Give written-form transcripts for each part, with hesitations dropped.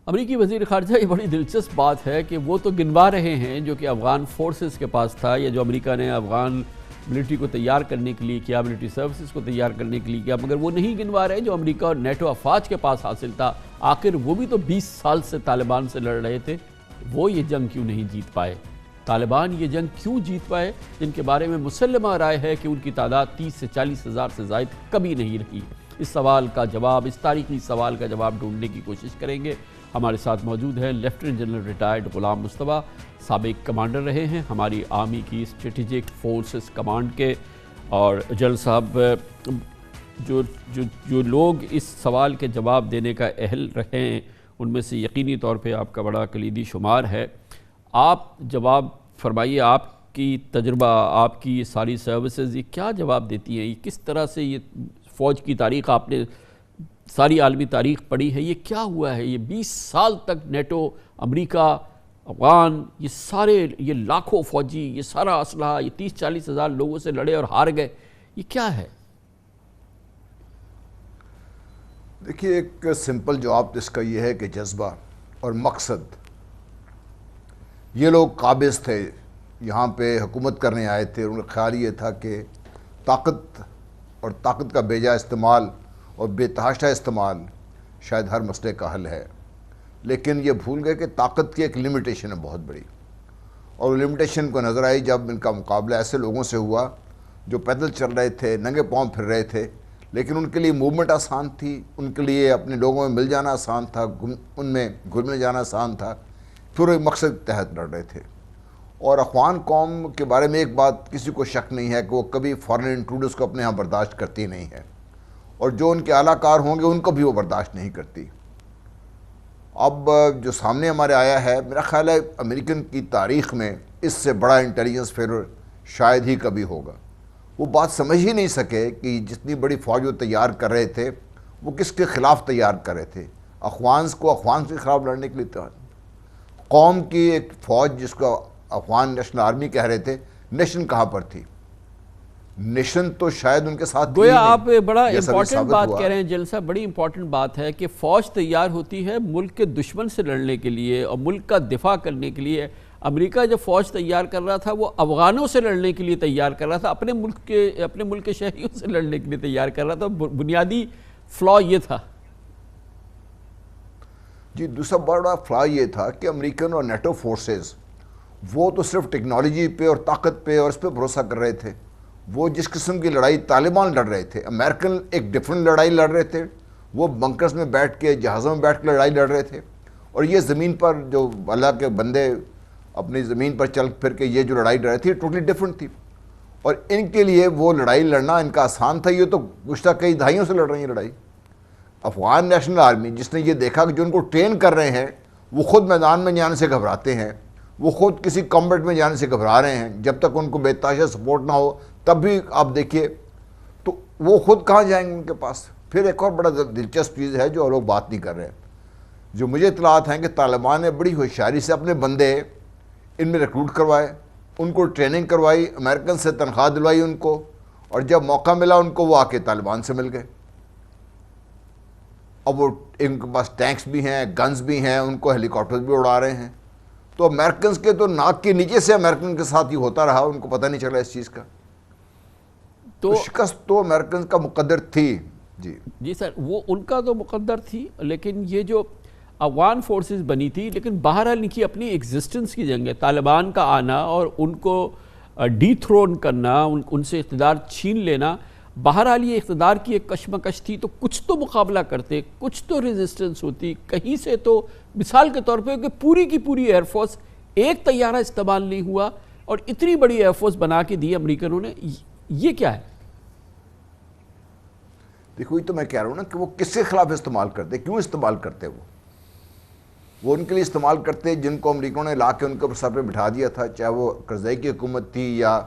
امریکی وزیر خارجہ یہ بڑی دلچسپ بات ہے کہ وہ تو گنوا رہے ہیں جو کہ افغان فورسز کے پاس تھا یا جو امریکہ نے افغان ملٹری کو تیار کرنے کے لیے کیا، ملٹری سروسز کو تیار کرنے کے لیے کیا، مگر وہ نہیں گنوا رہے جو امریکہ اور نیٹو افواج کے پاس حاصل تھا۔ آخر وہ بھی تو 20 سال سے طالبان سے لڑ رہے تھے، وہ یہ جنگ کیوں نہیں جیت پائے؟ طالبان یہ جنگ کیوں جیت پائے جن کے بارے میں مسلمہ رائے ہے کہ ان کی تعداد 30 سے 40 ہزار سے زائد کبھی نہیں رہی؟ اس سوال کا جواب، اس تاریخی سوال کا جواب ڈھونڈنے کی کوشش کریں گے۔ ہمارے ساتھ موجود ہیں lieutenant general retired Ghulam Mustafa, سابق کمانڈر رہے ہیں ہماری آرمی کی اسٹریٹجک فورسز کمانڈ کے، اور جنرل صاحب جو لوگ اس سوال کے جواب دینے کا اہل رہے ہیں ان میں سے یقینی طور پہ آپ کا بڑا کلیدی شمار ہے۔ آپ جواب فرمائیے، آپ کی تجربہ، آپ کی یہ ساری سروسز یہ کیا جواب دیتی ہیں؟ یہ کس طرح سے یہ فوج کی تاریخ آپ نے ساری عالمی تاریخ پڑھی ہے، یہ کیا ہوا ہے؟ یہ 20 سال تک نیٹو، امریکہ، افغان، یہ سارے، یہ لاکھوں فوجی، یہ سارا اسلحہ، یہ 30-40 ہزار لوگوں سے لڑے اور ہار گئے، یہ کیا ہے؟ دیکھیے، ایک سمپل جواب اس کا یہ ہے کہ جذبہ اور مقصد۔ یہ لوگ قابض تھے، یہاں پہ حکومت کرنے آئے تھے، ان کا خیال یہ تھا کہ طاقت اور طاقت کا بیجا استعمال اور بے تحاشا استعمال شاید ہر مسئلے کا حل ہے، لیکن یہ بھول گئے کہ طاقت کی ایک لمیٹیشن ہے بہت بڑی، اور لمیٹیشن کو نظر آئی جب ان کا مقابلہ ایسے لوگوں سے ہوا جو پیدل چل رہے تھے، ننگے پاؤں پھر رہے تھے، لیکن ان کے لیے موومنٹ آسان تھی، ان کے لیے اپنے لوگوں میں مل جانا آسان تھا، ان میں گھل مل جانا آسان تھا، پھر ایک مقصد کے تحت لڑ رہے تھے۔ اور افغان قوم کے بارے میں ایک بات کسی کو شک نہیں ہے کہ وہ کبھی فارن انٹروڈرز کو اپنے ہاں برداشت کرتی نہیں ہے، اور جو ان کے اعلیٰ کار ہوں گے ان کو بھی وہ برداشت نہیں کرتی۔ اب جو سامنے ہمارے آیا ہے، میرا خیال ہے امریکن کی تاریخ میں اس سے بڑا انٹیلیجنس فیلئر شاید ہی کبھی ہوگا۔ وہ بات سمجھ ہی نہیں سکے کہ جتنی بڑی فوج وہ تیار کر رہے تھے وہ کس کے خلاف تیار کر رہے تھے۔ افغانز کو افغان کے خلاف لڑنے کے لیے تیار، قوم کی ایک فوج جس کو افغان نیشنل آرمی کہہ رہے تھے، نیشن کہاں پر تھی؟ نیشن تو شاید ان کے ساتھ تھی گویا ہی نہیں۔ آپ بڑا جیسا امپورٹنٹ ثابت بات ہوا، کہہ رہے ہیں جنرل صاحب، بڑی امپورٹنٹ بات ہے کہ فوج تیار ہوتی ہے ملک کے دشمن سے لڑنے کے لیے اور ملک کا دفاع کرنے کے لیے۔ امریکہ جب فوج تیار کر رہا تھا وہ افغانوں سے لڑنے کے لیے تیار کر رہا تھا، اپنے ملک کے شہریوں سے لڑنے کے لیے تیار کر رہا تھا۔ بنیادی فلا یہ تھا۔ جی، دوسرا بڑا فلا یہ تھا کہ امریکن اور نیٹو فورسز وہ تو صرف ٹیکنالوجی پہ اور طاقت پہ اور اس پہ بھروسہ کر رہے تھے۔ وہ جس قسم کی لڑائی طالبان لڑ رہے تھے، امریکن ایک ڈیفرنٹ لڑائی لڑ رہے تھے، وہ بنکرز میں بیٹھ کے، جہازوں میں بیٹھ کے لڑائی لڑ رہے تھے، اور یہ زمین پر جو اللہ کے بندے اپنی زمین پر چل پھر کے یہ جو لڑائی لڑ رہی تھی ٹوٹلی ڈیفرنٹ تھی، اور ان کے لیے وہ لڑائی لڑنا ان کا آسان تھا۔ یہ تو گزشتہ کئی دہائیوں سے لڑ رہی ہیں لڑائی۔ افغان نیشنل آرمی جس نے یہ دیکھا کہ جو ان کو ٹرین کر رہے ہیں وہ خود میدان میں جانے سے گھبراتے ہیں، وہ خود کسی کمبیٹ میں جانے سے گھبرا رہے ہیں، جب تک ان کو بے تحاشا سپورٹ نہ ہو تب بھی آپ دیکھیے، تو وہ خود کہاں جائیں گے ان کے پاس؟ پھر ایک اور بڑا دلچسپ چیز ہے جو لوگ بات نہیں کر رہے ہیں، جو مجھے اطلاعات ہیں کہ طالبان نے بڑی ہوشیاری سے اپنے بندے ان میں ریکروٹ کروائے، ان کو ٹریننگ کروائی، امریکن سے تنخواہ دلوائی ان کو، اور جب موقع ملا ان کو وہ آ کے طالبان سے مل گئے۔ اب وہ ان کے پاس ٹینکس بھی ہیں، گنز بھی ہیں، ان کو ہیلی کاپٹر بھی اڑا رہے ہیں، تو امریکنز کے تو ناک کے نیچے سے امریکن کے ساتھ یہ ہوتا رہا، ان کو پتہ نہیں چلا اس چیز کا۔ تو شکست تو امریکنز کا مقدر تھی۔ جی سر، وہ ان کا تو مقدر تھی، لیکن یہ جو افغان فورسز بنی تھی، لیکن بہرحال ان کی اپنی ایگزسٹنس کی جنگ ہے۔ طالبان کا آنا اور ان کو ڈی تھرون کرنا، ان سے اقتدار چھین لینا، بہرحال یہ اقتدار کی ایک کشمکش تھی، تو کچھ تو مقابلہ کرتے، کچھ تو ریزسٹنس ہوتی کہیں سے۔ تو مثال کے طور پہ کہ پوری کی پوری ایئر فورس، ایک طیارہ استعمال نہیں ہوا اور اتنی بڑی ایئر فورس بنا کے دی امریکنوں نے، یہ کیا ہے؟ دیکھو، یہ تو میں کہہ رہا ہوں نا کہ وہ کس کے خلاف استعمال کرتے، کیوں استعمال کرتے؟ وہ ان کے لیے استعمال کرتے جن کو امریکوں نے لا کے ان کے سر پہ بٹھا دیا تھا، چاہے وہ کرزئی کی حکومت تھی یا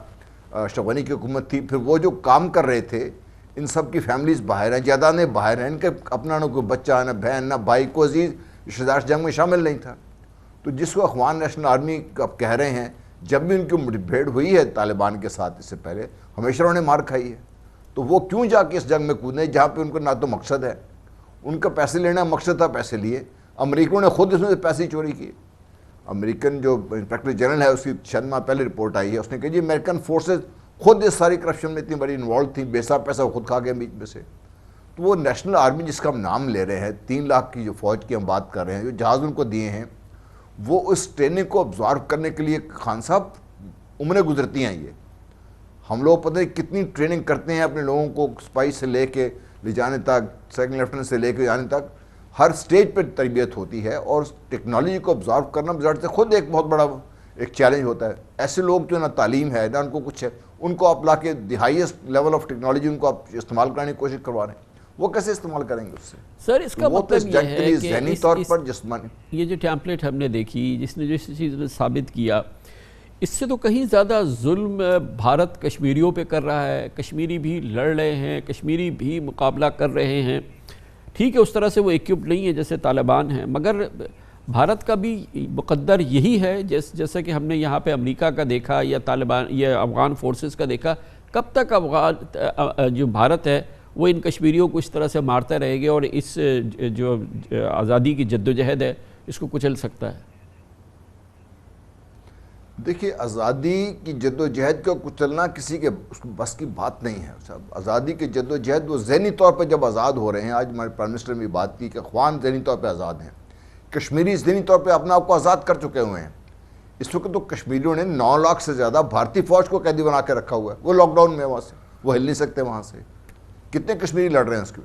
اشرف غنی کی حکومت تھی۔ پھر وہ جو کام کر رہے تھے، ان سب کی فیملیز باہر ہیں، جائیدادیں باہر ہیں، ان کے اپنا نہ کوئی بچہ، نہ بہن، نہ بھائی، کوئی عزیز رشتہ دار جنگ میں شامل نہیں تھا۔ تو جس کو افغان نیشنل آرمی آپ کہہ رہے ہیں، جب بھی ان کی بھیڑ ہوئی ہے طالبان کے ساتھ اس سے پہلے، ہمیشہ انہوں نے مار کھائی ہے۔ تو وہ کیوں جا کے اس جنگ میں کودیں جہاں پہ ان کو نہ تو مقصد ہے، ان کا پیسے لینا مقصد تھا، پیسے لیے، امریکنوں نے خود اس میں سے پیسے چوری کیے. امریکن جو انسپیکٹر جنرل ہے اس کی چند ماہ پہلے رپورٹ آئی ہے, اس نے کہا جی امریکن فورسز خود اس ساری کرپشن میں اتنی بڑی انوالو تھیں, بے حساب پیسہ خود کھا گئے بیچ میں سے. تو وہ نیشنل آرمی جس کا ہم نام لے رہے ہیں, 3 لاکھ کی جو فوج کی ہم بات کر رہے ہیں, جو جہاز ان کو دیے ہیں, وہ اس ٹریننگ کو ابزارو کرنے کے لیے خان صاحب عمریں گزرتی ہیں. یہ ہم لوگ پتہ نہیں کتنی ٹریننگ کرتے ہیں اپنے لوگوں کو, سپائی سے لے کے لے جانے تک, سیکنڈ لیفٹنٹ سے لے کے جانے تک, ہر سٹیج پہ تربیت ہوتی ہے. اور ٹیکنالوجی کو ابزارو کرنا بذات سے خود ایک بہت بڑا ایک چیلنج ہوتا ہے. ایسے لوگ جو نہ تعلیم ہے نہ ان کو کچھ ہے, ان کو آپ لا کے the highest level of technology ان کو آپ استعمال کرنے کی کوشش کروا رہے ہیں, وہ کیسے استعمال کریں گے اس سے؟ سر اس کا مطلب یہ ہے کہ ذہنی طور پر جسمانی, یہ جو ٹیمپلیٹ ہم نے دیکھی جس نے جو اس چیز میں ثابت کیا, اس سے تو کہیں زیادہ ظلم بھارت کشمیریوں پہ کر رہا ہے. کشمیری بھی لڑ رہے ہیں, کشمیری بھی مقابلہ کر رہے ہیں. ٹھیک ہے اس طرح سے وہ ایکوپڈ نہیں ہے جیسے طالبان ہیں, مگر بھارت کا بھی مقدر یہی ہے جیسا کہ ہم نے یہاں پہ امریکہ کا دیکھا یا طالبان یا افغان فورسز کا دیکھا. کب تک افغان جو بھارت ہے وہ ان کشمیریوں کو اس طرح سے مارتا رہے گا اور اس جو آزادی کی جدوجہد ہے اس کو کچل سکتا ہے؟ دیکھیے آزادی کی جد و جہد کو کچلنا کسی کے بس کی بات نہیں ہے صاحب. آزادی کی جد و جہد وہ ذہنی طور پہ جب آزاد ہو رہے ہیں, آج ہمارے پرائم منسٹر نے بھی بات کی کہ اخوان ذہنی طور پہ آزاد ہیں, کشمیری ذہنی طور پہ اپنے آپ کو آزاد کر چکے ہوئے ہیں. اس وقت تو کشمیریوں نے 9 لاکھ سے زیادہ بھارتی فوج کو قیدی بنا کے رکھا ہوا ہے. وہ لاک ڈاؤن میں وہاں سے وہ ہل نہیں سکتے وہاں سے. کتنے کشمیری لڑ رہے ہیں اس کے,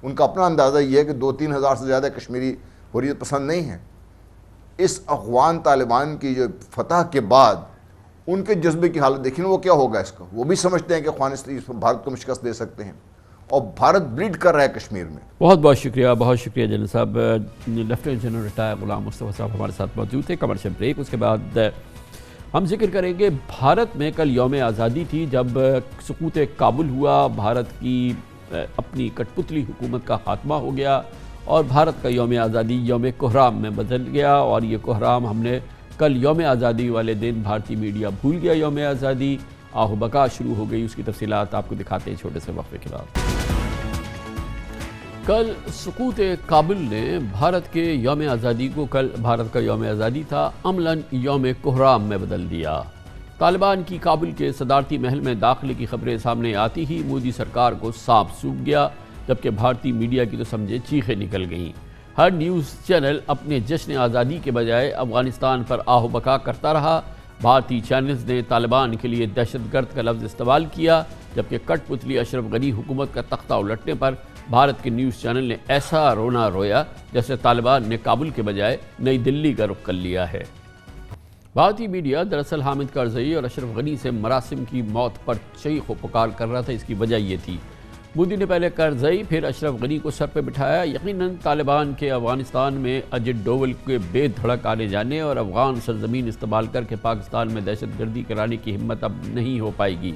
ان کا اپنا اندازہ یہ ہے کہ 2-3 ہزار سے زیادہ کشمیری حریت پسند نہیں ہیں. اس افغان طالبان کی جو فتح کے بعد ان کے جذبے کی حالت دیکھیں وہ کیا ہوگا اس کا. وہ بھی سمجھتے ہیں کہ افغانستان بھارت کو مشکست دے سکتے ہیں, اور بھارت بلیڈ کر رہا ہے کشمیر میں. بہت بہت شکریہ جنرل صاحب. Lieutenant general retire Ghulam Mustafa صاحب ہمارے ساتھ موجود تھے. کمرشل بریک, اس کے بعد ہم ذکر کریں گے بھارت میں کل یوم آزادی تھی جب سقوط کابل ہوا, بھارت کی اپنی کٹ پتلی حکومت کا خاتمہ ہو گیا اور بھارت کا یوم آزادی یوم کوہرام میں بدل گیا. اور یہ کوہرام ہم نے کل یوم آزادی والے دن بھارتی میڈیا بھول گیا یوم آزادی, آہ و بکا شروع ہو گئی. اس کی تفصیلات آپ کو دکھاتے ہیں چھوٹے سے وقفے کے بعد. کل سقوط کابل نے بھارت کے یوم آزادی کو, کل بھارت کا یوم آزادی تھا, عملاً یوم کوہرام میں بدل دیا. طالبان کی کابل کے صدارتی محل میں داخلے کی خبریں سامنے آتی ہی مودی سرکار کو سانپ سونپ گیا, جبکہ بھارتی میڈیا کی تو سمجھے چیخیں نکل گئیں. ہر نیوز چینل اپنے جشن آزادی کے بجائے افغانستان پر آہ و بکا کرتا رہا. بھارتی چینلز نے طالبان کے لیے دہشت گرد کا لفظ استعمال کیا, جبکہ کٹ پتلی اشرف غنی حکومت کا تختہ الٹنے پر بھارت کے نیوز چینل نے ایسا رونا رویا جیسے طالبان نے کابل کے بجائے نئی دلی کا رخ کر لیا ہے. بھارتی میڈیا دراصل حامد کرزئی اور اشرف غنی سے مراسم کی موت پر چیخ و پکار کر رہا تھا. اس کی وجہ یہ تھی, مودی نے پہلے کرزئی پھر اشرف غنی کو سر پہ بٹھایا. یقیناً طالبان کے افغانستان میں اجٹ ڈوول کے بے دھڑک آنے جانے اور افغان سرزمین استعمال کر کے پاکستان میں دہشت گردی کرانے کی ہمت اب نہیں ہو پائے گی.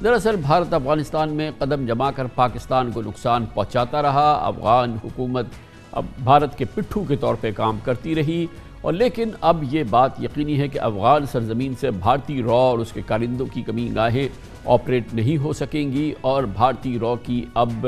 دراصل بھارت افغانستان میں قدم جما کر پاکستان کو نقصان پہنچاتا رہا. افغان حکومت اب بھارت کے پٹھو کے طور پہ کام کرتی رہی, اور لیکن اب یہ بات یقینی ہے کہ افغان سرزمین سے بھارتی رو اور اس کے کارندوں کی کمی گاہیں آپریٹ نہیں ہو سکیں گی, اور بھارتی رو کی اب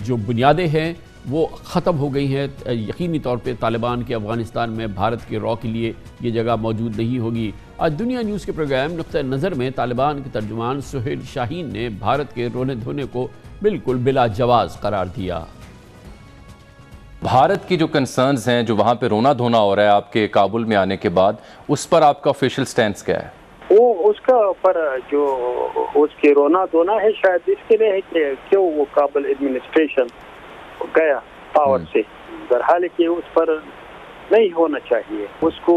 جو بنیادیں ہیں وہ ختم ہو گئی ہیں. یقینی طور پہ طالبان کے افغانستان میں بھارت کے رو کے لیے یہ جگہ موجود نہیں ہوگی. آج دنیا نیوز کے پروگرام نقطہ نظر میں طالبان کے ترجمان سہیل شاہین نے بھارت کے رونے دھونے کو بالکل بلا جواز قرار دیا. بھارت کی جو کنسرنز ہیں, جو وہاں پہ رونا دھونا ہو رہا ہے آپ کے کابل میں آنے کے بعد, اس پر آپ کا آفیشیل سٹینس کیا ہے؟ وہ اس کا پر جو اس کے رونا دھونا ہے شاید اس کے لیے ہے کہ کیوں وہ کابل ایڈمنسٹریشن گیا پاور سے, درحال کہ اس پر نہیں ہونا چاہیے. اس کو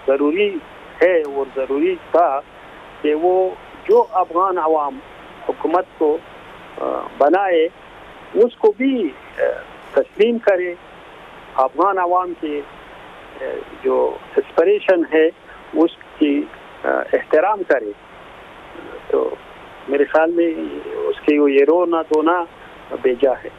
ضروری ہے اور ضروری تھا کہ وہ جو افغان عوام حکومت کو بنائے اس کو بھی تسلیم کرے, افغان عوام کی جو اسپریشن ہے اس کی احترام کرے. تو میرے خیال میں اس کے یہ رونا دھونا بیجا ہے.